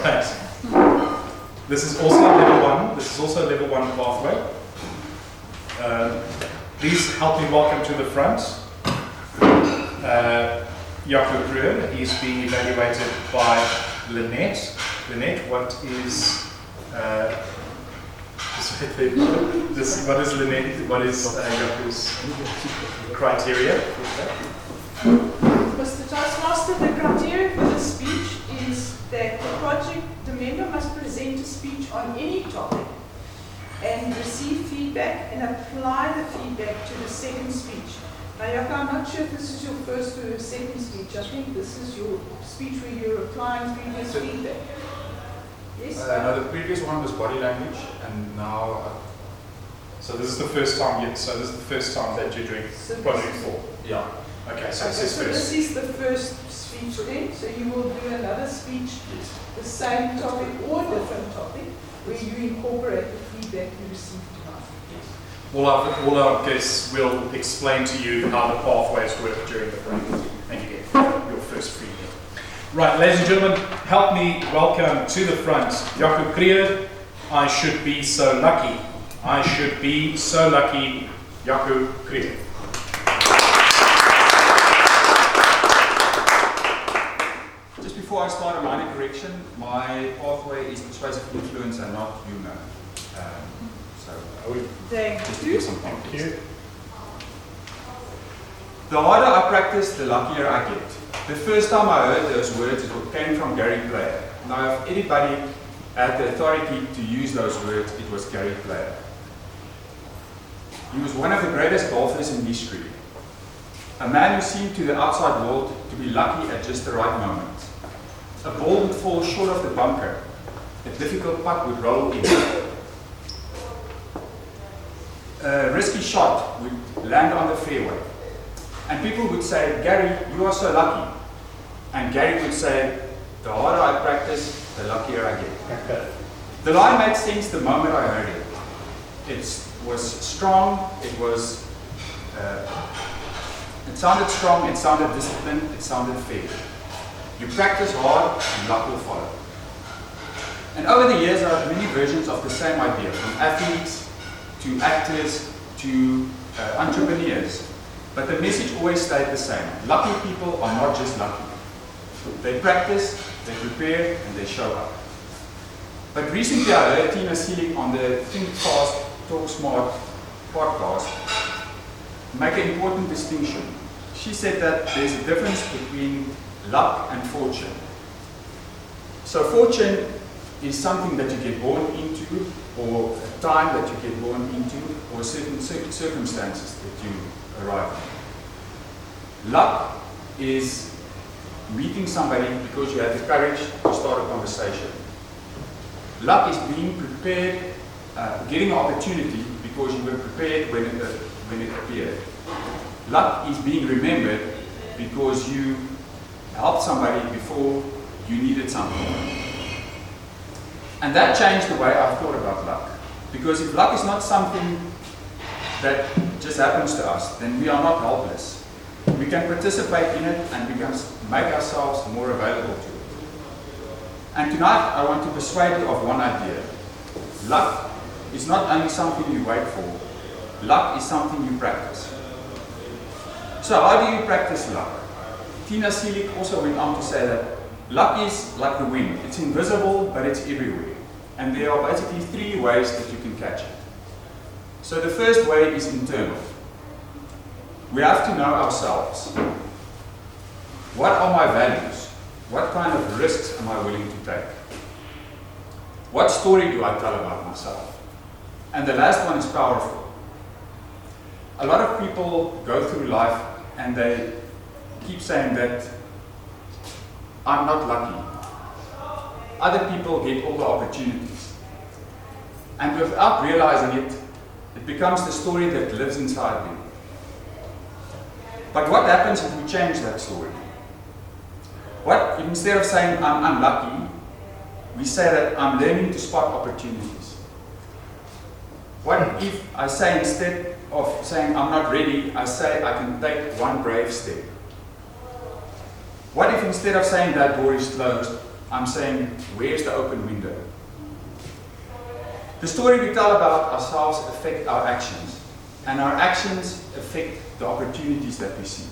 Thanks. This is also level 1. This is also a level 1 pathway. Please help me welcome to the front Jaco Kruger. He's being evaluated by Lynette. Lynette, what is what is Lynette? What is Jaco's criteria? Mr. Toastmaster, the criteria for the speech is that the member must present a speech on any topic and receive feedback and apply the feedback to the second speech. Now, Jaco, I'm not sure if this is your first or your second speech. I think this is your speech where you're applying previous feedback. Yes? No, the previous one was body language, and now. So this is the first time that you're doing Project 4. Yeah. Okay, so this is the first speech then. So you will do another speech, Yes. the same topic or different topic, where you incorporate the feedback you received tonight. All our guests will explain to you how the pathways work during the break. And you get your first feedback. Right, ladies and gentlemen, help me welcome to the front Jaco Kruger. I should be so lucky. I should be so lucky, Jaco Kruger. Just before I start a minor correction, my pathway is persuasive influence and not humor. So I would just give some context. The harder I practice, the luckier I get. The first time I heard those words, it came from Gary Player. Now, if anybody had the authority to use those words, it was Gary Player. He was one of the greatest golfers in history. A man who seemed to the outside world to be lucky at just the right moment. A ball would fall short of the bunker. A difficult putt would roll in. A risky shot would land on the fairway. And people would say, Gary, you are so lucky. And Gary would say, the harder I practice, the luckier I get. The line made sense the moment I heard it. It was strong, it sounded strong, it sounded disciplined, it sounded fair. You practice hard and luck will follow. And over the years, I have many versions of the same idea, from athletes to actors to entrepreneurs. But the message always stayed the same. Lucky people are not just lucky. They practice, they prepare, and they show up. But recently I heard Tina Seelig on the Think Fast, Talk Smart podcast make an important distinction. She said that there's a difference between luck and fortune. So fortune is something that you get born into, or a time that you get born into, or certain circumstances that you arrive in. Luck is meeting somebody because you have the courage to start a conversation. Luck is being prepared, getting an opportunity because you were prepared when it appeared. Luck is being remembered because you helped somebody before you needed something. And that changed the way I thought about luck. Because if luck is not something that just happens to us, then we are not helpless. We can participate in it and we can make ourselves more available to it. And tonight I want to persuade you of one idea. Luck is not only something you wait for, luck is something you practice. So how do you practice luck? Tina Seelig also went on to say that luck is like the wind. It's invisible, but it's everywhere. And there are basically 3 ways that you can catch it. So the first way is internal. We have to know ourselves. What are my values? What kind of risks am I willing to take? What story do I tell about myself? And the last one is powerful. A lot of people go through life and they keep saying that I'm not lucky. Other people get all the opportunities. And without realizing it, it becomes the story that lives inside them. But what happens if we change that story? What if instead of saying I'm unlucky, we say that I'm learning to spot opportunities? What if I say instead of saying I'm not ready, I say I can take one brave step? What if instead of saying that door is closed, I'm saying, where's the open window? The story we tell about ourselves affect our actions, and our actions affect the opportunities that we see,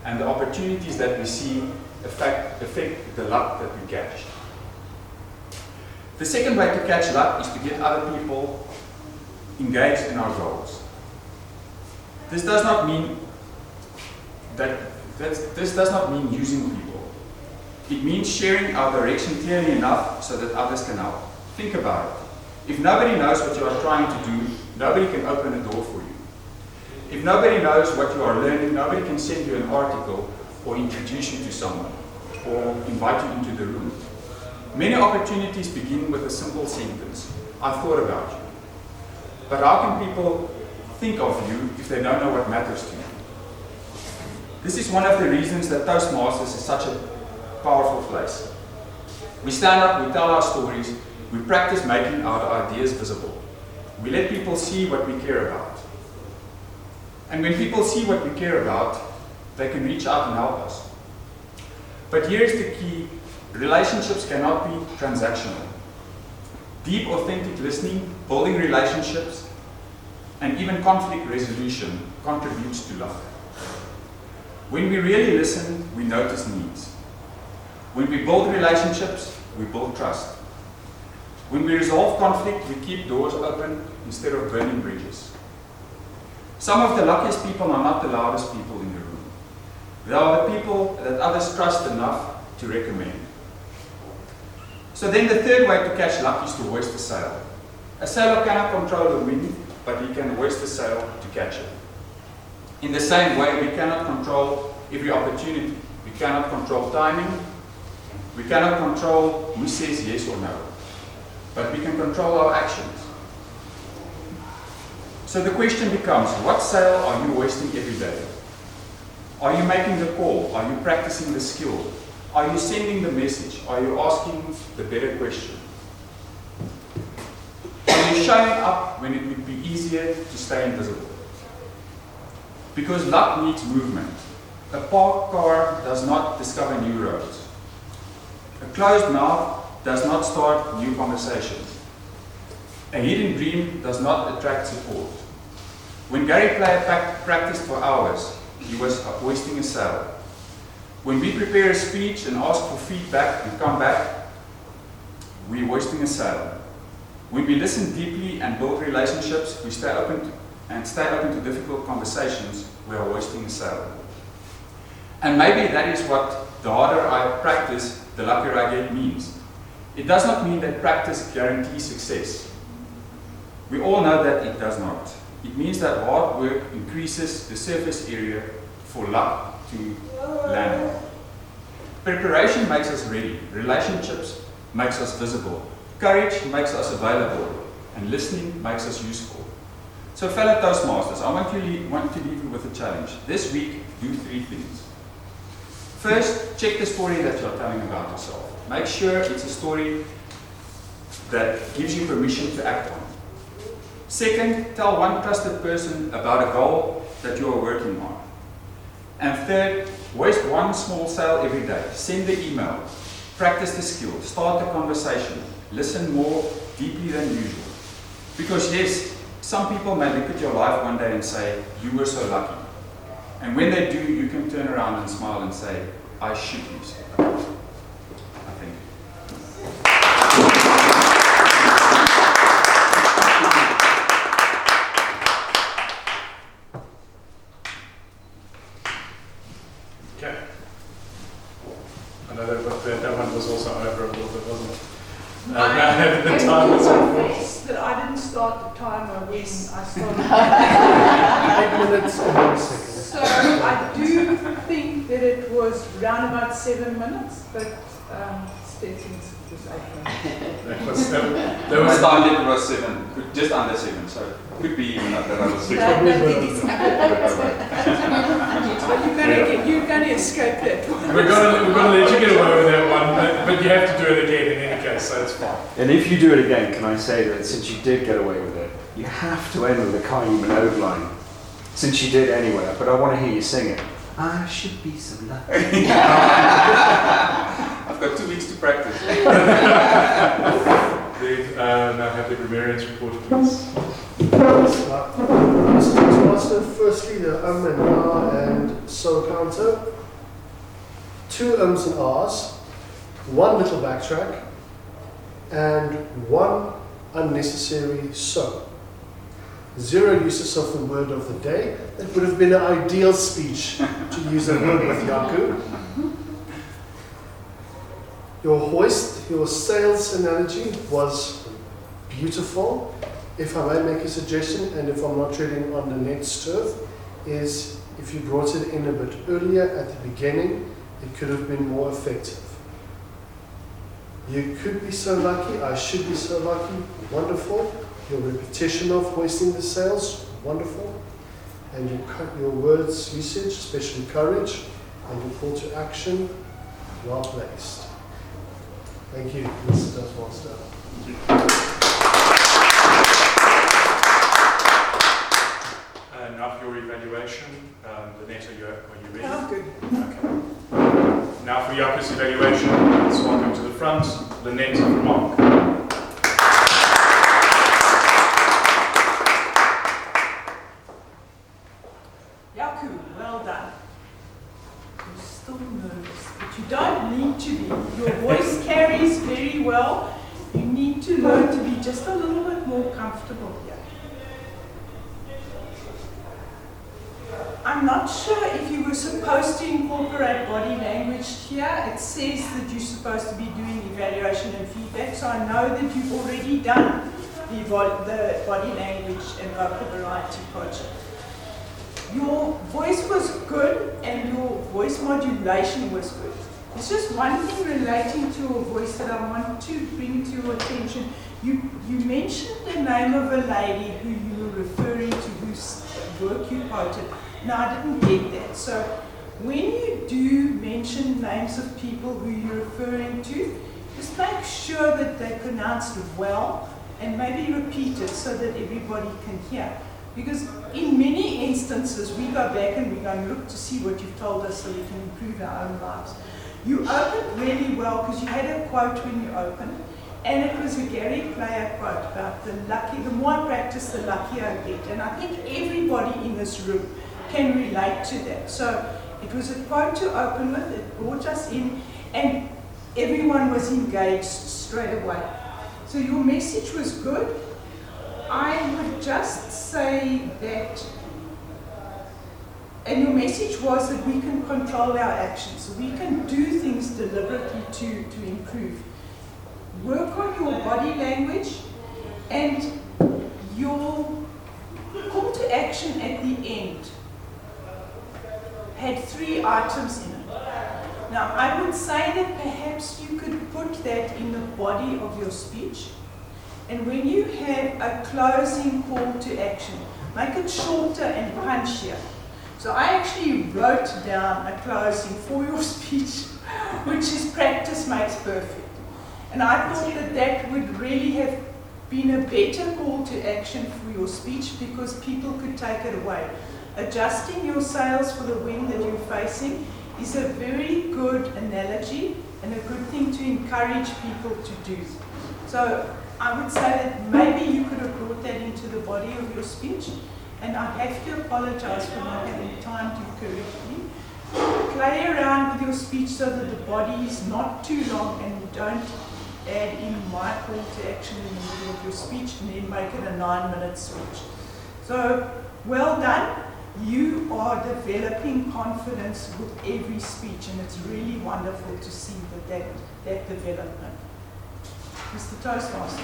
and the opportunities that we see affect the luck that we catch. The second way to catch luck is to get other people engaged in our goals. This does not mean using people. It means sharing our direction clearly enough so that others can help. Think about it. If nobody knows what you are trying to do, nobody can open a door for you. If nobody knows what you are learning, nobody can send you an article or introduce you to someone or invite you into the room. Many opportunities begin with a simple sentence, I thought about you. But how can people think of you if they don't know what matters to you? This is one of the reasons that Toastmasters is such a powerful place. We stand up, we tell our stories, we practice making our ideas visible. We let people see what we care about. And when people see what we care about, they can reach out and help us. But here's the key, relationships cannot be transactional. Deep, authentic listening, building relationships, and even conflict resolution contributes to luck. When we really listen, we notice needs. When we build relationships, we build trust. When we resolve conflict, we keep doors open instead of burning bridges. Some of the luckiest people are not the loudest people in the room. They are the people that others trust enough to recommend. So then the third way to catch luck is to hoist a sail. A sailor cannot control the wind, but he can hoist the sail to catch it. In the same way, we cannot control every opportunity. We cannot control timing. We cannot control who says yes or no. But we can control our actions. So the question becomes, what sail are you hoisting every day? Are you making the call? Are you practicing the skill? Are you sending the message? Are you asking the better question? Are you showing up when it would be easier to stay invisible? Because luck needs movement. A parked car does not discover new roads. A closed mouth does not start new conversations. A hidden dream does not attract support. When Gary Player practiced for hours, he was hoisting a sail. When we prepare a speech and ask for feedback and come back, we're hoisting a sail. When we listen deeply and build relationships, we stay open to difficult conversations, we are hoisting a sail. And maybe that is what the harder I practice, the luckier I get means. It does not mean that practice guarantees success. We all know that it does not. It means that hard work increases the surface area for luck to land. Preparation makes us ready. Relationships makes us visible. Courage makes us available. And listening makes us useful. So fellow Toastmasters, I want to leave you with a challenge. This week, do 3 things. First, check the story that you're telling about yourself. Make sure it's a story that gives you permission to act on. Second, tell one trusted person about a goal that you are working on. And third, hoist one small sail every day. Send the email. Practice the skill. Start the conversation. Listen more deeply than usual. Because yes, some people may look at your life one day and say, you were so lucky. And when they do, you can turn around and smile and say, I should be so lucky. I think. Okay. I know that one was also over a little bit, wasn't it? The time was confess that I didn't start the timer when I started. 8 minutes and 1 second. So I do think that it was around about 7 minutes, but Stetson's was 8 minutes. That was I started, it was 7, just under 7, so it could be even that I was 6. You're going to escape that one. We're going to let you get away with that one, but you have to do it again in any case, so it's fine. And if you do it again, can I say that since you did get away with it, you have to end with a Kylie Minogue line. Since you did anyway, but I want to hear you sing it. I should be so lucky. I've got 2 weeks to practice. Then now have the grammarian's report, please. Mr. Toastmaster, firstly the and na and so counter, 2 ums and ahs, 1 little backtrack, and 1 unnecessary so. 0 uses of the word of the day. That would have been an ideal speech to use a word with Jaco. Your hoist, your sales analogy was beautiful. If I may make a suggestion, and if I'm not treading on the next turf, is if you brought it in a bit earlier at the beginning, it could have been more effective. You could be so lucky, I should be so lucky, wonderful. Your repetition of hoisting the sails, wonderful. And your words usage, especially courage, and your call to action, well placed. Thank you, Mr. Toastmaster. Now for your evaluation. Lynette, are you ready? Oh, good. Okay. Now for Jaco's evaluation, let's welcome to the front, Lynette and Mark. Jaco, well done. You're still nervous, but you don't need to be. Your voice carries very well. You need to learn to be just a little bit more comfortable here. I'm not sure if you were supposed to incorporate body language here. It says that you're supposed to be doing evaluation and feedback, so I know that you've already done the body language and vocal variety project. Your voice was good and your voice modulation was good. There's just one thing relating to your voice that I want to bring to your attention. You mentioned the name of a lady who you were referring to, whose work you quoted. Now, I didn't get that. So when you do mention names of people who you're referring to, just make sure that they're pronounced well and maybe repeat it so that everybody can hear. Because in many instances, we go back and we go and look to see what you've told us so we can improve our own lives. You opened really well because you had a quote when you opened, and it was a Gary Player quote about the more I practice, the luckier I get. And I think everybody in this room can relate to that. So it was a quote to open with, it brought us in, and everyone was engaged straight away. So your message was good. I would just say that, and your message was that we can control our actions. We can do things deliberately to improve. Work on your body language, and your call to action at the end had 3 items in it. Now, I would say that perhaps you could put that in the body of your speech. And when you have a closing call to action, make it shorter and punchier. So I actually wrote down a closing for your speech, which is practice makes perfect. And I thought that that would really have been a better call to action for your speech because people could take it away. Adjusting your sails for the wind that you're facing is a very good analogy and a good thing to encourage people to do. So I would say that maybe you could have brought that into the body of your speech, and I have to apologize for not having time to correct you. Play around with your speech so that the body is not too long and you don't add in my call to action in the middle of your speech and then make it a 9-minute speech. So, well done. You are developing confidence with every speech, and it's really wonderful to see that development. Mr. Toastmaster.